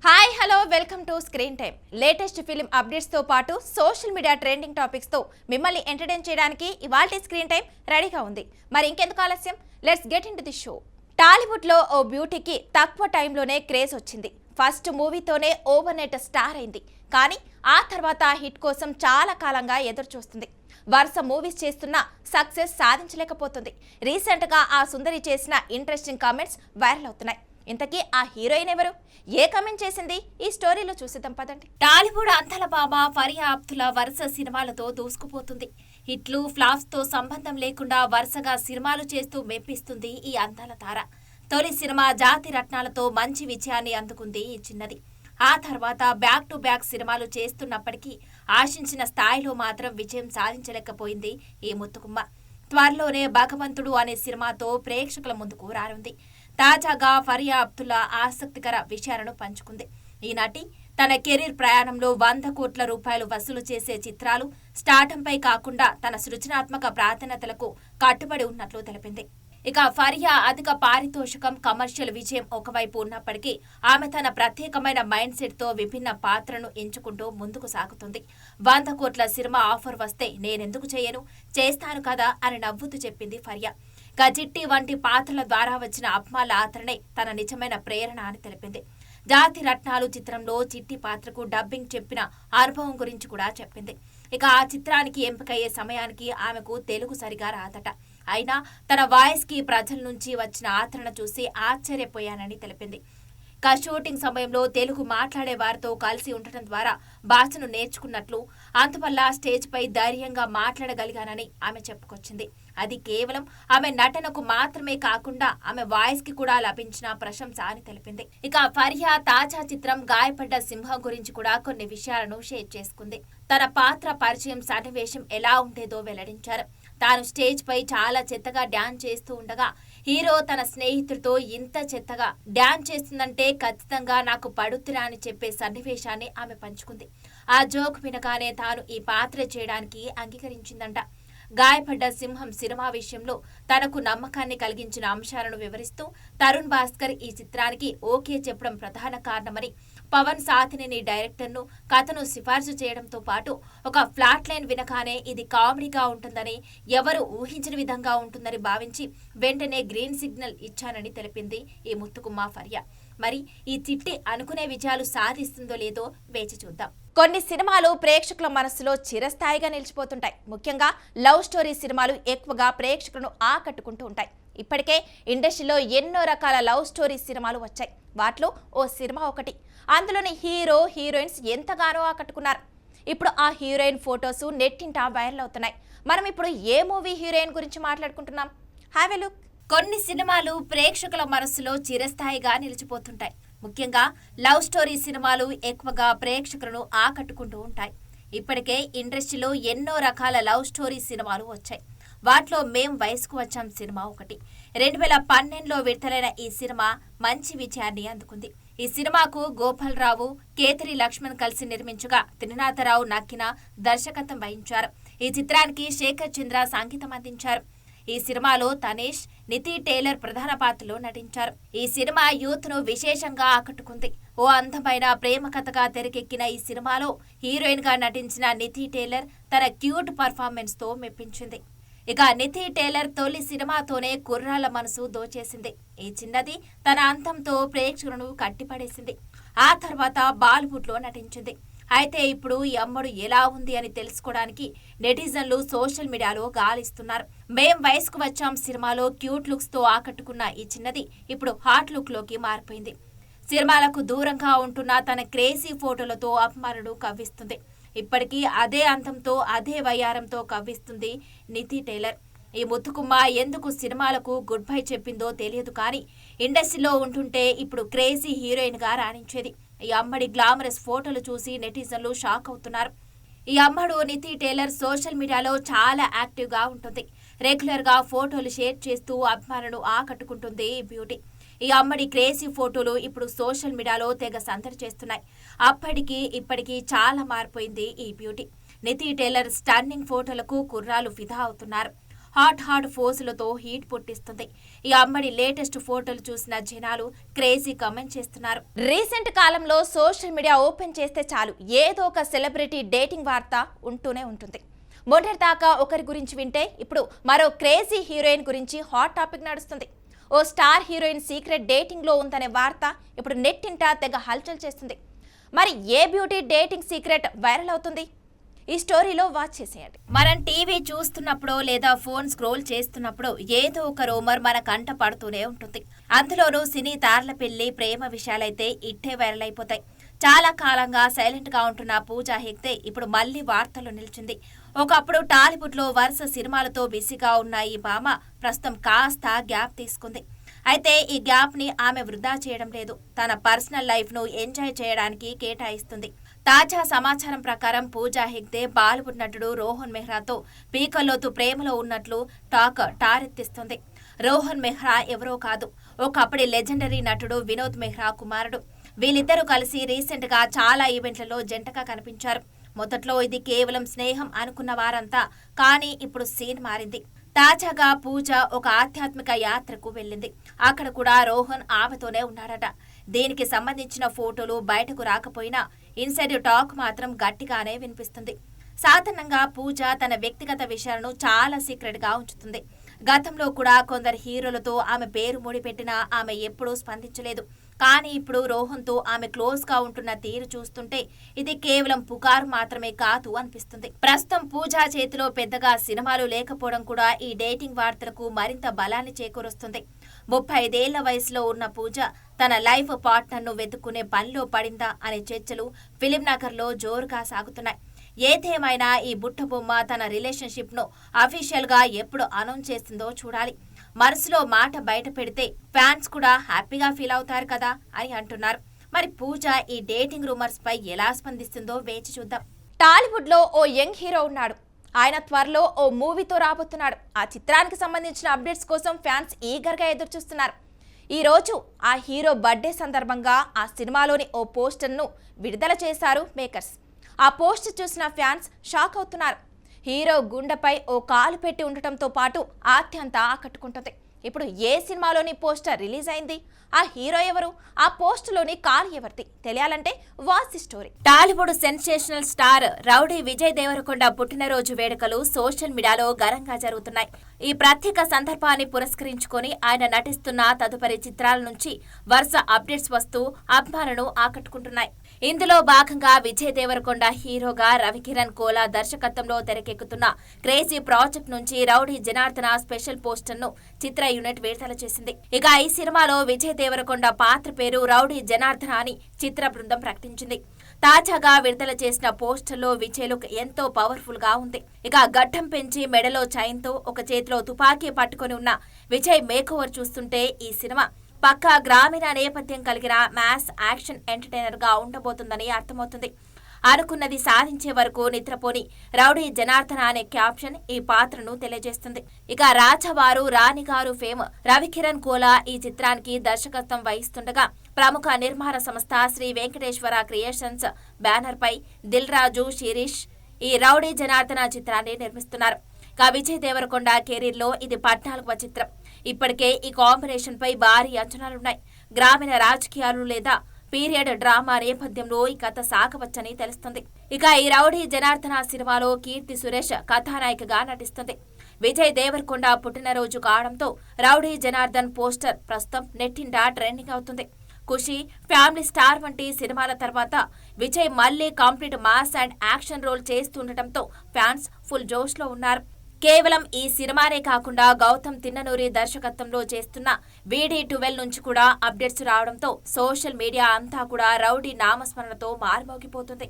Hi hello welcome to screen time. Latest film updates తో పాటు social media trending topics తో మిమ్మల్ని entertain చేయడానికి ఇవాల్టి స్క్రీన్ టైమ్ రెడీగా ఉంది. మరి ఇంకెందుకు ఆలస్యం, let's get into the show. Tollywood లో ఓ బ్యూటీకి తక్కువ టైంలోనే క్రేజ్ వచ్చింది. ఫస్ట్ మూవీతోనే ఓవర్ నైట్ స్టార్ అయింది. కానీ ఆ తర్వాత హిట్ కోసం చాలా కాలంగా ఎదురు చూస్తుంది. వరుస మూవీస్ చేస్తున్నా సక్సెస్ సాధించలేకపోతుంది. రీసెంట్ గా ఆ సుందరి చేసిన ఇంట్రెస్టింగ్ కామెంట్స్ వైరల్ అవుతున్నాయి. ఇంతకీ ఆ హీరోయిన్ ఎవరు, ఏ కమెంట్ చేసింది, ఈ స్టోరీలో చూసిద్దాం పదండి. టాలీవుడ్ అంతల బామ ఫరియా అబ్దుల్లా వరుస సినిమాలతో దూసుకుపోతుంది. హిట్లు ఫ్లాప్స్ తో సంబంధం లేకుండా వరుసగా సినిమాలు చేస్తూ మెప్పిస్తుంది ఈ అందాల తార. తొలి సినిమా జాతి రత్నాలతో మంచి విజయాన్ని అందుకుంది ఈ చిన్నది. ఆ తర్వాత బ్యాక్ టు బ్యాక్ సినిమాలు చేస్తున్నప్పటికీ ఆశించిన స్థాయిలో మాత్రం విజయం సాధించలేకపోయింది ఈ ముత్తుకుమ్మ. త్వరలోనే భగవంతుడు అనే సినిమాతో ప్రేక్షకుల ముందుకు రానుంది. తాజాగా ఫరియా అబ్దుల్లా ఆసక్తికర విషయాలను పంచుకుంది. ఈ నటి తన కెరీర్ ప్రయాణంలో 100 కోట్ల రూపాయలు వసూలు చేసే చిత్రాలు స్టార్టంపై కాకుండా తన సృజనాత్మక ప్రాధాన్యతలకు కట్టుబడి ఉన్నట్లు తెలిపింది. ఇక ఫరియా అధిక పారితోషికం, కమర్షియల్ విజయం ఒకవైపు ఉన్నప్పటికీ ఆమె తన ప్రత్యేకమైన మైండ్ సెట్ తో విభిన్న పాత్రను ఎంచుకుంటూ ముందుకు సాగుతుంది. 100 కోట్ల సినిమా ఆఫర్ వస్తే నేనెందుకు చేయను, చేస్తాను కదా అని నవ్వుతూ చెప్పింది ఫరియా. గజిట్టి వంటి పాత్రల ద్వారా వచ్చిన అప్మాల ఆదరణే తన నిజమైన ప్రేరణ అని తెలిపింది. జాతి రత్నాలు చిత్రంలో చిట్టి పాత్రకు డబ్బింగ్ చెప్పిన అనుభవం గురించి కూడా చెప్పింది. ఇక ఆ చిత్రానికి ఎంపికయ్యే సమయానికి ఆమెకు తెలుగు సరిగా రాదట. అయినా తన వాయిస్ కి ప్రజల నుంచి వచ్చిన ఆదరణ చూసి ఆశ్చర్యపోయానని తెలిపింది. ఇక షూటింగ్ సమయంలో తెలుగు మాట్లాడే వారితో కలిసి ఉండటం ద్వారా భాషను నేర్చుకున్నట్లు, అందువల్ల స్టేజ్ పై ధైర్యంగా మాట్లాడగలిగానని ఆమె చెప్పుకొచ్చింది. అది కేవలం ఆమె నటనకు మాత్రమే కాకుండా ఆమె వాయిస్ కి కూడా లభించిన ప్రశంస అని తెలిపింది. ఇక ఫరియా తాజా చిత్రం గాయపడ్డ సింహం గురించి కూడా కొన్ని విషయాలను షేర్ చేసుకుంది. తన పాత్ర పరిచయం సన్నివేశం ఎలా ఉండేదో వెల్లడించారు. తాను స్టేజ్ పై చాలా చెత్తగా డాన్స్ చేస్తూ ఉండగా హీరో తన స్నేహితుడితో ఇంత చెత్తగా డాన్స్ చేస్తుందంటే ఖచ్చితంగా నాకు పడుతురా అని చెప్పే సన్నివేశాన్ని ఆమె పంచుకుంది. ఆ జోక్ వినగానే తాను ఈ పాత్ర చేయడానికి అంగీకరించిందంట. గాయపడ్డ సింహం సినిమా విషయంలో తనకు నమ్మకాన్ని కలిగించిన అంశాలను వివరిస్తూ తరుణ్ భాస్కర్ ఈ చిత్రానికి ఓకే చెప్పడం ప్రధాన కారణమని, పవన్ సాథినేని డైరెక్టర్ను కథను సిఫార్సు చేయడంతో పాటు ఒక ఫ్లాట్ లైన్ వినగానే ఇది కామెడీగా ఉంటుందని, ఎవరు ఊహించిన విధంగా ఉంటుందని భావించి వెంటనే గ్రీన్ సిగ్నల్ ఇచ్చానని తెలిపింది ఈ ముత్తుకుమ్మ ఫరియా. మరి ఈ చిట్టి అనుకునే విజయాలు సాధిస్తుందో లేదో వేచి చూద్దాం. కొన్ని సినిమాలు ప్రేక్షకుల మనసులో చిరస్థాయిగా నిలిచిపోతుంటాయి. ముఖ్యంగా లవ్ స్టోరీ సినిమాలు ఎక్కువగా ప్రేక్షకులను ఆకట్టుకుంటూ ఉంటాయి. ఇప్పటికే ఇండస్ట్రీలో ఎన్నో రకాల లవ్ స్టోరీ సినిమాలు వచ్చాయి. వాటిలో ఓ సినిమా ఒకటి. అందులోని హీరో హీరోయిన్స్ ఎంతగానో ఆకట్టుకున్నారు. ఇప్పుడు ఆ హీరోయిన్ ఫొటోస్ నెట్టింట వైరల్ అవుతున్నాయి. మనం ఇప్పుడు ఏ మూవీ హీరోయిన్ గురించి మాట్లాడుకుంటున్నాం? Have a look. కొన్ని సినిమాలు ప్రేక్షకుల మనసులో చిరస్థాయిగా నిలిచిపోతుంటాయి. ముఖ్యంగా లవ్ స్టోరీ సినిమాలు ఎక్కువగా ప్రేక్షకులను ఆకట్టుకుంటూ ఉంటాయి. ఇప్పటికే ఇండస్ట్రీలో ఎన్నో రకాల లవ్ స్టోరీ సినిమాలు వచ్చాయి. వాటిలో మేం వయసుకు వచ్చాం సినిమా ఒకటి. 2012లో విడుదలైన ఈ సినిమా మంచి విజయాన్ని అందుకుంది. ఈ సినిమాకు గోపాల్ రావు, కేతరి లక్ష్మణ్ కలిసి నిర్మించగా త్రినాథరావు నక్కిన దర్శకత్వం వహించారు. ఈ చిత్రానికి శేఖర్ చంద్ర సంగీతం అందించారు. ఈ సినిమాలో తనేష్, నితి టేలర్ ప్రధాన పాత్రలో నటించారు. ఈ సినిమా యూత్ ను విశేషంగా ఆకట్టుకుంది. ఓ అందమైన ప్రేమ కథగా తెరకెక్కిన ఈ సినిమాలో హీరోయిన్ గా నటించిన నితి టేలర్ తన క్యూట్ పర్ఫార్మెన్స్ తో మెప్పించింది. ఇక నితి టేలర్ తొలి సినిమాతోనే కుర్రాళ్ల మనసు దోచేసింది. ఈ చిన్నది తన అంతంతో ప్రేక్షకులను కట్టిపడేసింది. ఆ తర్వాత బాలీవుడ్ లో నటించింది. అయితే ఇప్పుడు ఈ అమ్మడు ఎలా ఉంది అని తెలుసుకోవడానికి నెటిజన్లు సోషల్ మీడియాలో గాలిస్తున్నారు. మేం వయసుకు వచ్చాం సినిమాలో క్యూట్ లుక్స్ తో ఆకట్టుకున్న ఈ చిన్నది ఇప్పుడు హాట్ లుక్ లోకి మారిపోయింది. సినిమాలకు దూరంగా ఉంటున్న తన క్రేజీ ఫోటోలతో అభిమానులు కవ్విస్తుంది. ఇప్పటికీ అదే అంతంతో అదే వయ్యారంతో కవ్విస్తుంది నితి టేలర్. ఈ ముత్తుకుమ్మ ఎందుకు సినిమాలకు గుడ్ బై చెప్పిందో తెలియదు, కానీ ఇండస్ట్రీలో ఉంటుంటే ఇప్పుడు క్రేజీ హీరోయిన్ గా రాణించేది. ఈ అమ్మడి గ్లామరస్ ఫోటోలు చూసి నెటిజన్లు షాక్ అవుతున్నారు. ఈ అమ్మడు నితి టేలర్ సోషల్ మీడియాలో చాలా యాక్టివ్ గా ఉంటుంది. రెగ్యులర్ గా ఫోటోలు షేర్ చేస్తూ అభిమానులను ఆకట్టుకుంటుంది ఈ బ్యూటీ. ఈ అమ్మడి క్రేజీ ఫోటోలు ఇప్పుడు సోషల్ మీడియాలో తెగ సందడి చేస్తున్నాయి. అప్పటికి ఇప్పటికీ చాలా మారిపోయింది ఈ బ్యూటీ. నితి టేలర్ స్టన్నింగ్ ఫోటోలకు కుర్రాలు ఫిదా అవుతున్నారు. హాట్ ఫోజులతో హీట్ పుట్టిస్తుంది. ఈ అమ్మడి లేటెస్ట్ ఫోటోలు చూసిన జనాలు క్రేజీ కమెంట్ చేస్తున్నారు. రీసెంట్ కాలంలో సోషల్ మీడియా ఓపెన్ చేస్తే చాలు ఏదో ఒక సెలబ్రిటీ డేటింగ్ వార్త ఉంటూనే ఉంటుంది. మొన్నటిదాకా ఒకరి గురించి వింటే ఇప్పుడు మరో క్రేజీ హీరోయిన్ గురించి హాట్ టాపిక్ నడుస్తుంది. ఓ స్టార్ హీరోయిన్ సీక్రెట్ డేటింగ్ లో ఉందనే వార్త ఇప్పుడు నెట్టింట తెగ హల్చల్ చేస్తుంది. మరి ఏ బ్యూటీ డేటింగ్ సీక్రెట్ వైరల్ అవుతుంది? ఈ స్టోరీలో వాచ్ చేసేయండి. మనం టీవీ చూస్తున్నప్పుడు లేదా ఫోన్ స్క్రోల్ చేస్తున్నప్పుడు ఏదో ఒక రూమర్ మన కంట పడుతూనే ఉంటుంది. అందులోనూ సినీ తారల పెళ్లి, ప్రేమ విషయాలైతే ఇట్టే వైరల్ అయిపోతాయి. చాలా కాలంగా సైలెంట్ గా ఉంటున్న పూజా హెగ్డే ఇప్పుడు మళ్లీ వార్తల్లో నిలిచింది. ఒకప్పుడు టాలీవుడ్ లో వరుస సినిమాలతో బిజీగా ఉన్న ఈ భామ ప్రస్తుతం కాస్త గ్యాప్ తీసుకుంది. అయితే ఈ గ్యాప్ ని ఆమె వృధా చేయడం లేదు. తన పర్సనల్ లైఫ్ ను ఎంజాయ్ చేయడానికి కేటాయిస్తుంది. తాజా సమాచారం ప్రకారం పూజా హెగ్డే బాలీవుడ్ నటుడు రోహన్ మెహ్రాతో పీకల్లోతు ప్రేమలో ఉన్నట్లు టారెత్తిస్తుంది. రోహన్ మెహ్రా ఎవరో కాదు, ఒకప్పటి లెజెండరీ నటుడు వినోద్ మెహ్రా కుమారుడు. వీళ్ళిద్దరూ కలిసి రీసెంట్ గా చాలా ఈవెంట్లలో జంటగా కనిపించారు. మొదట్లో ఇది కేవలం స్నేహం అనుకున్న వారంతా, కానీ ఇప్పుడు సీన్ మారింది. తాజాగా పూజ ఒక ఆధ్యాత్మిక యాత్రకు వెళ్ళింది. అక్కడ కూడా రోహన్ ఆమెతోనే ఉన్నాడట. దీనికి సంబంధించిన ఫోటోలు బయటకు రాకపోయినా ఇన్సైడ్ టాక్ మాత్రం గట్టిగానే వినిపిస్తుంది. సాధారణంగా పూజ తన వ్యక్తిగత విషయాలను చాలా సీక్రెట్ గా ఉంచుతుంది. గతంలో కూడా కొందరు హీరోలతో ఆమె పేరు ముడిపెట్టినా ఆమె ఎప్పుడూ స్పందించలేదు. కానీ ఇప్పుడు రోహన్తో ఆమె క్లోజ్ గా ఉంటున్న తీరు చూస్తుంటే ఇది కేవలం పుకారు మాత్రమే కాదు అనిపిస్తుంది. ప్రస్తుతం పూజా చేతిలో పెద్దగా సినిమాలు లేకపోవడం కూడా ఈ డేటింగ్ వార్తలకు మరింత బలాన్ని చేకూరుస్తుంది. 35 ఏళ్ల వయసులో ఉన్న పూజ తన లైఫ్ పార్ట్నర్ ను వెతుక్కునే పనిలో పడిందా అనే చర్చలు ఫిలిం నగర్ లో జోరుగా సాగుతున్నాయి. ఏదేమైనా ఈ బుట్టబొమ్మ తన రిలేషన్షిప్ ను అఫీషియల్ గా ఎప్పుడు అనౌన్స్ చేస్తుందో చూడాలి. మనసులో మాట బయట పెడితే ఫ్యాన్స్ కూడా హ్యాపీగా ఫీల్ అవుతారు కదా అని అంటున్నారు. మరి పూజ ఈ డేటింగ్ రూమర్స్ పై ఎలా స్పందిస్తుందో వేచి చూద్దాం. టాలీవుడ్ లో ఓ యంగ్ హీరో ఉన్నాడు. ఆయన త్వరలో ఓ మూవీతో రాబోతున్నాడు. ఆ చిత్రానికి సంబంధించిన అప్డేట్స్ కోసం ఫ్యాన్స్ ఈగర్ గా ఎదురు చూస్తున్నారు. ఈ రోజు ఆ హీరో బర్త్డే సందర్భంగా ఆ సినిమాలోని ఓ పోస్టర్ ను విడుదల చేశారు మేకర్స్. ఆ పోస్టర్ చూసిన ఫ్యాన్స్ షాక్ అవుతున్నారు. హీరో గుండెపై ఓ కాలు పెట్టి ఉండటంతో పాటు ఆద్యంతా ఆకట్టుకుంటుంది. ఇప్పుడు ఏ సినిమాలోని పోస్టర్ రిలీజ్ అయింది? ఆ హీరో ఎవరు? ఆ పోస్టర్లోని కాలు ఎవరిది? తెలియాలంటే watch the story. Tollywood sensational star rowdy Vijay Deverakonda పుట్టినరోజు వేడుకలు సోషల్ మీడియాలో ఘనంగా జరుగుతున్నాయి. ఈ ప్రత్యేక సందర్భాన్ని పురస్కరించుకొని ఆయన నటిస్తున్న తదుపరి చిత్రాల నుంచి వరుస అప్డేట్స్ వస్తూ అభిమానులను ఆకట్టుకుంటున్నాయి. ఇందులో భాగంగా విజయ్ దేవరకొండ హీరోగా రవికిరణ్ కోలా దర్శకత్వంలో తెరకెక్కుతున్న క్రేజీ ప్రాజెక్ట్ నుంచి రౌడీ జనార్దన స్పెషల్ పోస్టర్ ను చిత్ర యూనిట్ విడుదల చేసింది. ఇక ఈ సినిమాలో విజయ్ దేవరకొండ పాత్ర పేరు రౌడీ జనార్దన అని చిత్ర బృందం ప్రకటించింది. తాజాగా విడుదల చేసిన పోస్టర్ లో విజయ్ లుక్ ఎంతో పవర్ఫుల్ గా ఉంది. ఇక గడ్డం పెంచి మెడలో చైన్ తో ఒక చేతిలో తుపాకీ పట్టుకుని ఉన్న విజయ్ మేకోవర్ చూస్తుంటే ఈ సినిమా పక్కా గ్రామీణ నేపథ్యం కలిగిన మాస్ యాక్షన్ ఎంటర్టైనర్ గా ఉండబోతుందని అర్థమవుతుంది. అనుకున్నది సాధించే వరకు నిద్రపోని రౌడీ జనార్దన అనే క్యాప్షన్ ఈ పాత్రను తెలియజేస్తుంది. ఇక రాజవారు రాణిగారు ఫేమ్ రవికిరణ్ కోలా ఈ చిత్రానికి దర్శకత్వం వహిస్తుండగా ప్రముఖ నిర్మాణ సంస్థ శ్రీ వెంకటేశ్వర క్రియేషన్స్ బ్యానర్ పై దిల్ రాజు శిరీష్ ఈ రౌడీ జనార్దన చిత్రాన్ని నిర్మిస్తున్నారు. విజయ్ దేవరకొండ కెరీర్ లో ఇది 14వ చిత్రం. ఇప్పటికే ఈ కాంబినేషన్ పై భారీ అంచనాలున్నాయి. గ్రామీణ రాజకీయాలు లేదా పీరియడ్ డ్రామా నేపథ్యంలో ఈ కథ సాగవచ్చని తెలుస్తుంది. ఇక ఈ రౌడీ జనార్దన సినిమాలో కీర్తి సురేష్ కథానాయికగా నటిస్తుంది. విజయ్ దేవరకొండ పుట్టినరోజు కావడంతో రౌడీ జనార్దన్ పోస్టర్ ప్రస్తుతం నెట్టింట ట్రెండింగ్ అవుతుంది. ఖుషి, ఫ్యామిలీ స్టార్ వంటి సినిమాల తర్వాత విజయ్ మళ్లీ complete mass and action role చేస్తుండటంతో ఫ్యాన్స్ ఫుల్ జోష్ లో ఉన్నారు. కేవలం ఈ సినిమానే కాకుండా గౌతమ్ తిన్ననూరి దర్శకత్వంలో చేస్తున్న VD12 నుంచి కూడా అప్డేట్స్ రావడంతో సోషల్ మీడియా అంతా కూడా రౌడీ నామస్మరణతో మారుమోగిపోతుంది.